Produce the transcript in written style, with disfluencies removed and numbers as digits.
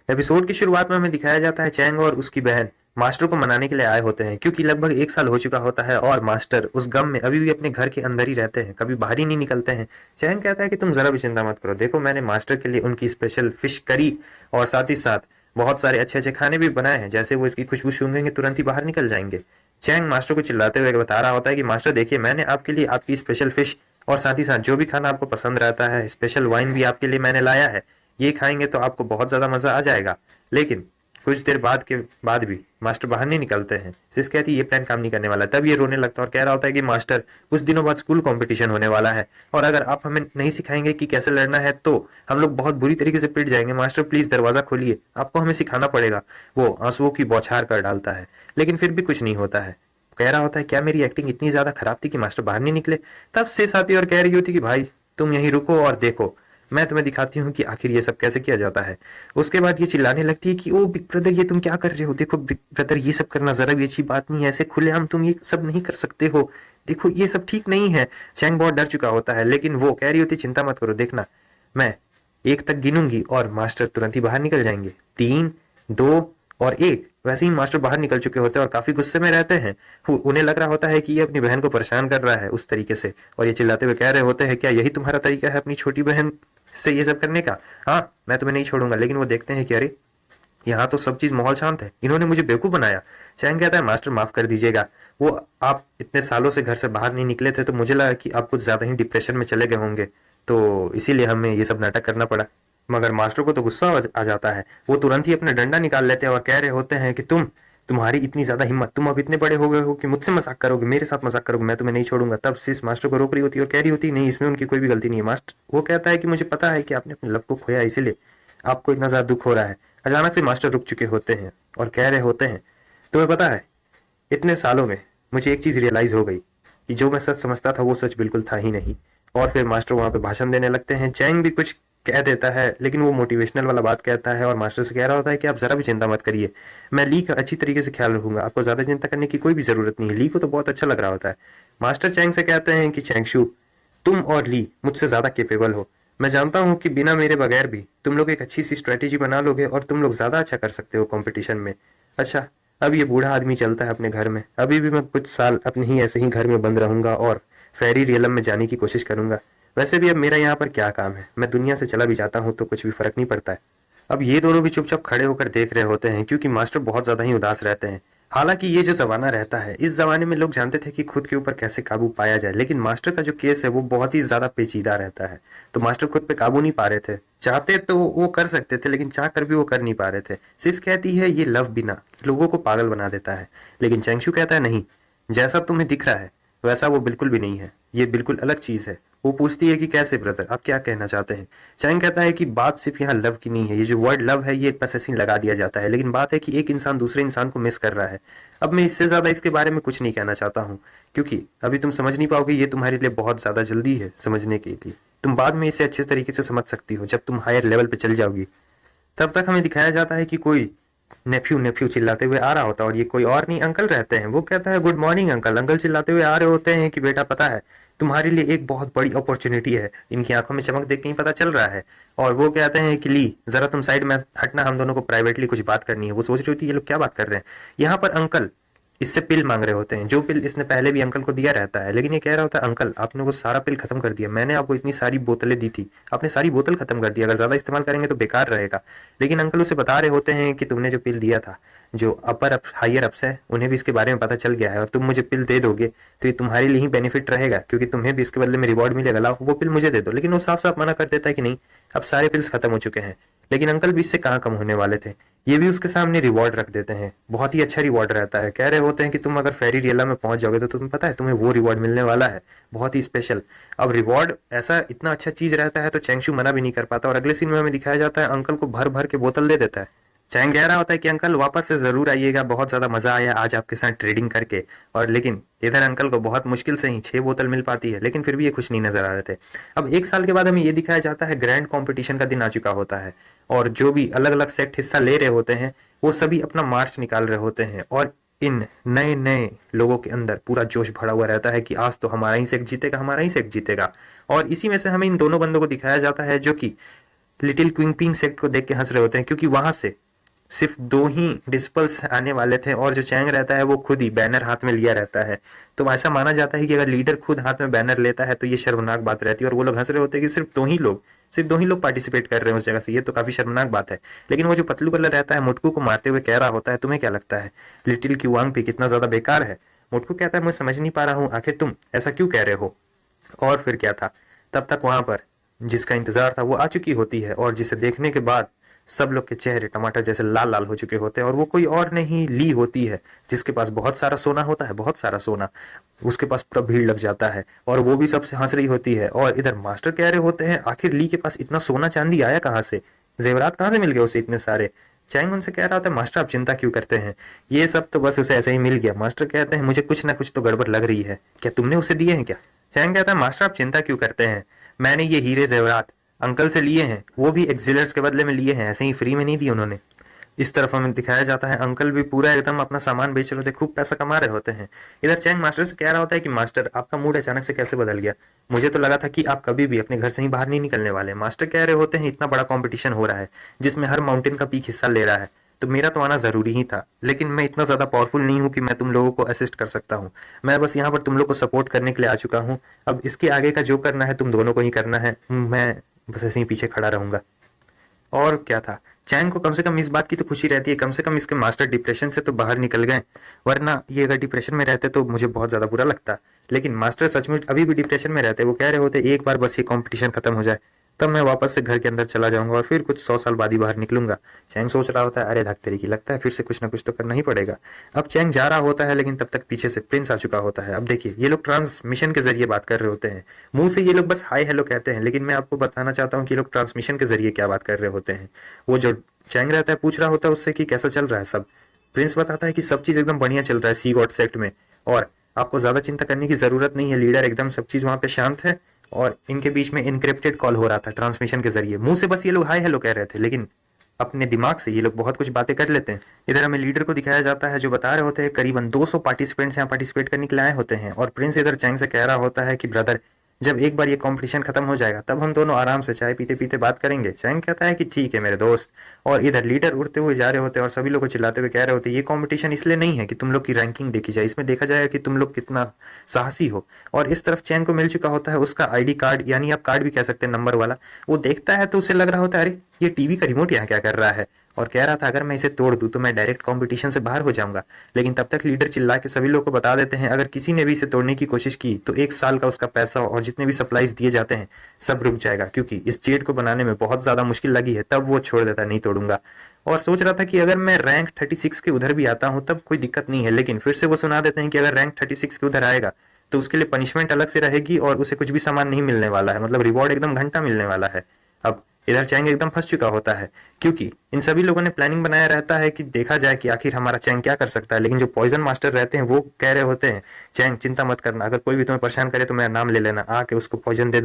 Episode की शुरुआत में हमें दिखाया जाता है चैंग और उसकी बहन मास्टर को मनाने के लिए आए होते हैं, क्योंकि लगभग 1 साल हो चुका होता है और मास्टर उस गम में अभी भी अपने घर के अंदर ही रहते हैं, कभी बाहर ही नहीं निकलते हैं। चैंग कहता है कि तुम जरा भी चिंता मत करो, देखो मैंने मास्टर के लिए उनकी स्पेशल फिश करी और साथ ही साथ बहुत सारे अच्छे अच्छे खाने भी बनाए हैं, जैसे वो इसकी खुशबू सूंघेंगे तुरंत ही बाहर निकल जाएंगे। चैंग मास्टर को चिल्लाते हुए बता रहा होता है कि मास्टर देखिए, मैंने आपके लिए आपकी स्पेशल फिश और साथ ही साथ जो भी खाना आपको पसंद रहता है, स्पेशल वाइन भी आपके लिए मैंने लाया है, ये खाएंगे तो आपको बहुत ज्यादा मजा आ जाएगा। लेकिन कुछ देर बाद भी मास्टर बाहर नहीं निकलते हैं। सिस कहती है ये प्लान काम नहीं करने वाला। तब ये रोने लगता है और कह रहा होता है कि मास्टर, कुछ दिनों बाद स्कूल कंपटीशन होने वाला है और अगर आप हमें नहीं सिखाएंगे कि कैसे लड़ना है तो हम लोग बहुत बुरी तरीके से पिट जाएंगे। मास्टर प्लीज दरवाजा खोलिए, आपको हमें सिखाना पड़ेगा। वो आंसुओं की बौछार कर डालता है, लेकिन फिर भी कुछ नहीं होता है। कह रहा होता है क्या मेरी एक्टिंग इतनी ज्यादा खराब थी कि मास्टर बाहर नहीं निकले? तब सिस आती और कह रही होती कि भाई तुम यहीं रुको और देखो, मैं तुम्हें दिखाती हूँ कि आखिर ये सब कैसे किया जाता है। उसके बाद ये चिल्लाने लगती है कि ओ बिग ब्रदर, ये तुम क्या कर रहे हो? देखो बिग ब्रदर, ये सब करना जरा भी अच्छी बात नहीं है, ऐसे खुलेआम तुम ये सब नहीं कर सकते हो, देखो ये सब ठीक नहीं है। चैंग बहुत डर चुका होता है, लेकिन वो कह रही होती चिंता मत करो, देखना मैं 1 तक गिनूंगी और मास्टर तुरंत ही बाहर निकल जाएंगे। 3, 2 और 1। वैसे ही मास्टर बाहर निकल चुके होते हैं और काफी गुस्से में रहते हैं। उन्हें लग रहा होता है कि ये अपनी बहन को परेशान कर रहा है उस तरीके से, और ये चिल्लाते हुए कह रहे होते हैं क्या यही तुम्हारा तरीका है अपनी छोटी बहन से ये सब करने का? हाँ, मैं तुम्हें नहीं छोड़ूंगा। लेकिन वो देखते हैं कि अरे यहाँ तो सब चीज माहौल शांत है, इन्होंने मुझे बेवकूफ बनाया। चैंग कहता है मास्टर माफ कर दीजिएगा, वो आप इतने सालों से घर से बाहर नहीं निकले थे तो मुझे लगा कि आप कुछ ज्यादा ही डिप्रेशन में चले गए होंगे, तो इसीलिए हमें ये सब नाटक करना पड़ा। मगर मास्टर को तो गुस्सा आ जाता है। वो तुरंत ही अपना डंडा निकाल लेते हैं और कह रहे होते हैं कि तुम्हारी इतनी ज्यादा हिम्मत, तुम अब इतने बड़े हो गए हो कि मुझसे मजाक करोगे, मेरे साथ मजाक करोगे, मैं तुम्हें नहीं छोड़ूंगा। तब सिस मास्टर को रोक रही होती है और कह रही होती नहीं, इसमें उनकी कोई भी गलती नहीं है। मास्टर वो कहता है कि मुझे पता है कि आपने अपने लव को खोया, इसीलिए आपको इतना ज्यादा दुख हो रहा है। अचानक से मास्टर रुक चुके होते हैं और कह रहे होते हैं तुम्हें पता है, इतने सालों में मुझे एक चीज रियलाइज हो गई कि जो मैं सच समझता था वो सच बिल्कुल था ही नहीं। और फिर मास्टर वहां पे भाषण देने लगते हैं। चैंग भी कुछ कह देता है, लेकिन वो मोटिवेशनल वाला बात कहता है और मास्टर से कह रहा होता है कि आप जरा भी चिंता मत करिए, मैं ली का अच्छी तरीके से ख्याल रखूंगा, आपको ज्यादा चिंता करने की कोई भी जरूरत नहीं है। ली को तो बहुत अच्छा लग रहा होता है। मास्टर चैंग से कहते हैं कि चैंगशु, तुम और ली मुझसे ज्यादा केपेबल हो। मैं जानता हूँ कि बिना मेरे बगैर भी तुम लोग एक अच्छी सी स्ट्रेटेजी बना लोगे और तुम लोग ज्यादा अच्छा कर सकते हो कंपटीशन में। अच्छा, अब ये बूढ़ा आदमी चलता है अपने घर में, अभी भी मैं कुछ साल अपने ही ऐसे ही घर में बंद रहूंगा और फेरी रियलम में जाने की कोशिश करूंगा। वैसे भी अब मेरा यहाँ पर क्या काम है, मैं दुनिया से चला भी जाता हूँ तो कुछ भी फर्क नहीं पड़ता है। अब ये दोनों भी चुपचाप खड़े होकर देख रहे होते हैं, क्योंकि मास्टर बहुत ज्यादा ही उदास रहते हैं। हालांकि ये जो जमाना रहता है, इस जमाने में लोग जानते थे कि खुद के ऊपर कैसे काबू पाया जाए, लेकिन मास्टर का जो केस है वो बहुत ही ज्यादा पेचीदा रहता है। तो मास्टर खुद पे काबू नहीं पा रहे थे। चाहते तो वो कर सकते थे, लेकिन चाह कर भी वो कर नहीं पा रहे थे। सिस कहती है ये लव बिना लोगों को पागल बना देता है, लेकिन चैंगशू कहता है नहीं, जैसा तुम्हें दिख रहा है वैसा वो बिल्कुल भी नहीं है, ये बिल्कुल अलग चीज है। वो पूछती है कि कैसे ब्रदर, आप क्या कहना चाहते हैं? चैंग कहता है कि बात सिर्फ यहाँ लव की नहीं है, ये जो वर्ड लव है ये बस ऐसे ही लगा दिया जाता है, लेकिन बात है कि एक इंसान दूसरे इंसान को मिस कर रहा है। अब मैं इससे ज्यादा इसके बारे में कुछ नहीं कहना चाहता हूँ, क्योंकि अभी तुम समझ नहीं पाओगे, ये तुम्हारे लिए बहुत ज्यादा जल्दी है समझने के लिए। तुम बाद में इसे अच्छे तरीके से समझ सकती हो जब तुम हायर लेवल पे चल जाओगी। तब तक हमें दिखाया जाता है कि कोई नेफ्यू नेफ्यू चिल्लाते हुए आ रहा होता है, और ये कोई और नहीं अंकल रहते हैं। वो कहता है गुड मॉर्निंग अंकल। अंकल चिल्लाते हुए आ रहे होते हैं कि बेटा पता है, तुम्हारे लिए एक बहुत बड़ी अपॉर्चुनिटी है। इनकी आंखों में चमक देख के ही पता चल रहा है। और वो कहते हैं कि ली जरा तुम साइड में हटना, हम दोनों को प्राइवेटली कुछ बात करनी है। वो सोच रही होती है ये लोग क्या बात कर रहे हैं। यहाँ पर अंकल इससे पिल मांग रहे होते हैं, जो पिल इसने पहले भी अंकल को दिया रहता है, लेकिन ये कह रहा होता है अंकल आपने वो सारा पिल खत्म कर दिया, मैंने आपको इतनी सारी बोतलें दी थी, आपने सारी बोतल खत्म कर दी, अगर ज्यादा इस्तेमाल करेंगे तो बेकार रहेगा। लेकिन अंकल उसे बता रहे होते हैं कि तुमने जो पिल दिया था, जो अपर अप हायर अप्स है उन्हें भी इसके बारे में पता चल गया है, और तुम मुझे पिल दे दोगे तो ये तुम्हारे लिए ही बेनिफिट रहेगा, क्योंकि तुम्हें भी इसके बदले में रिवॉर्ड मिलेगा, लाओ वो पिल मुझे दे दो। लेकिन वो साफ साफ मना कर देता है कि नहीं, अब सारे पिल्स खत्म हो चुके हैं। लेकिन अंकल भी इससे कहाँ कम होने वाले थे, ये भी उसके सामने रिवॉर्ड रख देते हैं। बहुत ही अच्छा रिवॉर्ड रहता है, कह रहे होते हैं कि तुम अगर फेरी रियला में पहुंच जाओगे तो तुम्हें पता है तुम्हें वो रिवॉर्ड मिलने वाला है, बहुत ही स्पेशल। अब रिवॉर्ड ऐसा इतना अच्छा चीज रहता है तो चैंगशू मना भी नहीं कर पाता, और अगले सीन में हमें दिखाया जाता है अंकल को भर भर के बोतल दे देता है। चैंग कह रहा होता है कि अंकल वापस से जरूर आइएगा, बहुत ज्यादा मजा आया आज आपके साथ ट्रेडिंग करके। और लेकिन इधर अंकल को बहुत मुश्किल से ही 6 बोतल मिल पाती है, लेकिन फिर भी ये खुश नहीं नजर आ रहे थे। अब 1 साल के बाद हमें ये दिखाया जाता है ग्रैंड कंपटीशन का दिन आ चुका होता है, और जो भी अलग अलग सेक्ट हिस्सा ले रहे होते हैं वो सभी अपना मार्च निकाल रहे होते हैं, और इन नए नए लोगों के अंदर पूरा जोश भरा हुआ रहता है कि आज तो हमारा ही सेक्ट जीतेगा, हमारा ही सेक्ट जीतेगा। और इसी में से हमें इन दोनों बंदों को दिखाया जाता है जो कि लिटिल क्विंग सेक्ट को देख के हंस रहे होते हैं, क्योंकि वहां से सिर्फ 2 ही डिस्पल्स आने वाले थे और जो चैंग रहता है वो खुद ही बैनर हाथ में लिया रहता है। तो ऐसा माना जाता है कि अगर लीडर खुद हाथ में बैनर लेता है तो ये शर्मनाक बात रहती है, और वो लोग हंस रहे होते हैं कि सिर्फ 2 ही लोग पार्टिसिपेट कर रहे हैं उस जगह से, ये तो काफी शर्मनाक बात है। लेकिन वो जो पतलू कलर रहता है मुटकू को मारते हुए कह रहा होता है, तुम्हें क्या लगता है लिटिल क्यूआंग पे कितना ज्यादा बेकार है? मुटकू कहता है, मैं समझ नहीं पा रहा हूँ, आखिर तुम ऐसा क्यों कह रहे हो? और फिर क्या था, तब तक वहां पर जिसका इंतजार था वो आ चुकी होती है, और जिसे देखने के बाद सब लोग के चेहरे टमाटर जैसे लाल लाल हो चुके होते हैं, और वो कोई और नहीं ली होती है, जिसके पास बहुत सारा सोना होता है, बहुत सारा सोना। उसके पास पूरा भीड़ लग जाता है और वो भी सबसे हंस रही होती है। और इधर मास्टर कह रहे होते हैं, आखिर ली के पास इतना सोना चांदी आया कहाँ से, जेवरात कहाँ से मिल गए उसे इतने सारे? चैंग उनसे कह रहा होता है, मास्टर आप चिंता क्यों करते हैं, ये सब तो बस उसे ऐसे ही मिल गया। मास्टर कहते हैं, मुझे कुछ ना कुछ तो गड़बड़ लग रही है, क्या तुमने उसे दिए हैं क्या? चैंग कहता है, मास्टर आप चिंता क्यों करते हैं, मैंने ये हीरे जेवरात अंकल से लिए हैं, वो भी एक्सिलर्स के बदले में लिए हैं, ऐसे ही फ्री में नहीं दिए उन्होंने। इस तरफ हमें दिखाया जाता है अंकल भी पूरा एकदम अपना सामान बेच रहे होते, खूब पैसा कमा रहे होते हैं। इधर चैंग मास्टर से कह रहा होता है कि मास्टर आपका मूड अचानक से कैसे बदल गया, मुझे तो लगा था कि आप कभी भी अपने घर से ही बाहर नहीं निकलने वाले। मास्टर कह रहे होते हैं, इतना बड़ा कंपटीशन हो रहा है जिसमें हर माउंटेन का पीक हिस्सा ले रहा है, तो मेरा तो आना जरूरी ही था, लेकिन मैं इतना ज्यादा पावरफुल नहीं हूँ कि मैं तुम लोगों को असिस्ट कर सकता हूँ। मैं बस यहाँ पर तुम लोग को सपोर्ट करने के लिए आ चुका हूँ, अब इसके आगे का जो करना है तुम दोनों को ही करना है, मैं बस ऐसे ही पीछे खड़ा रहूंगा। और क्या था, चैंग को कम से कम इस बात की तो खुशी रहती है, कम से कम इसके मास्टर डिप्रेशन से तो बाहर निकल गए, वरना ये अगर डिप्रेशन में रहते तो मुझे बहुत ज्यादा बुरा लगता। लेकिन मास्टर सचमुच अभी भी डिप्रेशन में रहते, वो कह रहे होते एक बार बस ये कंपटीशन खत्म हो जाए, तब मैं वापस से घर के अंदर चला जाऊंगा और फिर कुछ 100 साल बाद ही बाहर निकलूंगा। चैंग सोच रहा होता है, अरे धक्तरी की, लगता है फिर से कुछ ना कुछ तो करना ही पड़ेगा। अब चैंग जा रहा होता है, लेकिन तब तक पीछे से प्रिंस आ चुका होता है। अब देखिए, ये लोग ट्रांसमिशन के जरिए बात कर रहे होते हैं, मुंह से ये लोग बस हाय हेलो कहते हैं, लेकिन मैं आपको बताना चाहता हूँ कि ये लोग ट्रांसमिशन के जरिए क्या बात कर रहे होते हैं। वो जो चैंग रहता है पूछ रहा होता है उससे कि कैसा चल रहा है सब। प्रिंस बताता है कि सब चीज एकदम बढ़िया चल रहा है सी गॉड सेक्ट में, और आपको ज्यादा चिंता करने की जरूरत नहीं है, लीडर एकदम सब चीज वहां पे शांत है। और इनके बीच में इनक्रिप्टेड कॉल हो रहा था ट्रांसमिशन के जरिए, मुंह से बस ये लोग हाय हेलो कह रहे थे, लेकिन अपने दिमाग से ये लोग बहुत कुछ बातें कर लेते हैं। इधर हमें लीडर को दिखाया जाता है जो बता रहे होते हैं करीबन 200 पार्टिसिपेंट्स यहाँ पार्टिसिपेट करने के लिए आए होते हैं, और प्रिंस इधर चैंग से कह रहा होता है कि ब्रदर, जब एक बार ये कंपटीशन खत्म हो जाएगा तब हम दोनों आराम से चाय पीते पीते बात करेंगे। चैंग कहता है कि ठीक है मेरे दोस्त। और इधर लीडर उड़ते हुए जा रहे होते हैं और सभी लोग को चिल्लाते हुए कह रहे होते हैं, ये कंपटीशन इसलिए नहीं है कि तुम लोग की रैंकिंग देखी जाए, इसमें देखा जाएगा कि तुम लोग कितना साहसी हो। और इस तरफ चैंग को मिल चुका होता है उसका आईडी कार्ड, यानी आप कार्ड भी कह सकते हैं, नंबर वाला। वो देखता है तो उसे लग रहा होता है, अरे ये टीवी का रिमोट यहाँ क्या कर रहा है, और कह रहा था अगर मैं इसे तोड़ दूं तो मैं डायरेक्ट कंपटीशन से बाहर हो जाऊंगा। लेकिन तब तक लीडर चिल्ला के सभी लोगों को बता देते हैं, अगर किसी ने भी इसे तोड़ने की कोशिश की तो 1 साल का उसका पैसा और जितने भी सप्लाईज दिए जाते हैं सब रुक जाएगा, क्योंकि इस जेड को बनाने में बहुत ज्यादा मुश्किल लगी है। तब वो छोड़ देता, नहीं तोड़ूंगा। और सोच रहा था कि अगर मैं रैंक 36 के उधर भी आता हूं तब कोई दिक्कत नहीं है, लेकिन फिर से वो सुना देते हैं कि अगर रैंक 36 के उधर आएगा तो उसके लिए पनिशमेंट अलग से रहेगी और उसे कुछ भी सामान नहीं मिलने वाला है, मतलब रिवॉर्ड एकदम घंटा मिलने वाला है। अब इधर चैंग एकदम फंस चुका होता है, क्योंकि इन सभी लोगों ने प्लानिंग बनाया रहता है कि देखा जाए कि आखिर हमारा चैंग क्या कर सकता है। लेकिन जो पॉइजन मास्टर रहते हैं वो कह रहे होते हैं, चैंग चिंता मत करना, अगर कोई भी तुम्हें परेशान करे तो मेरा नाम ले लेना, आके उसको पॉइजन दे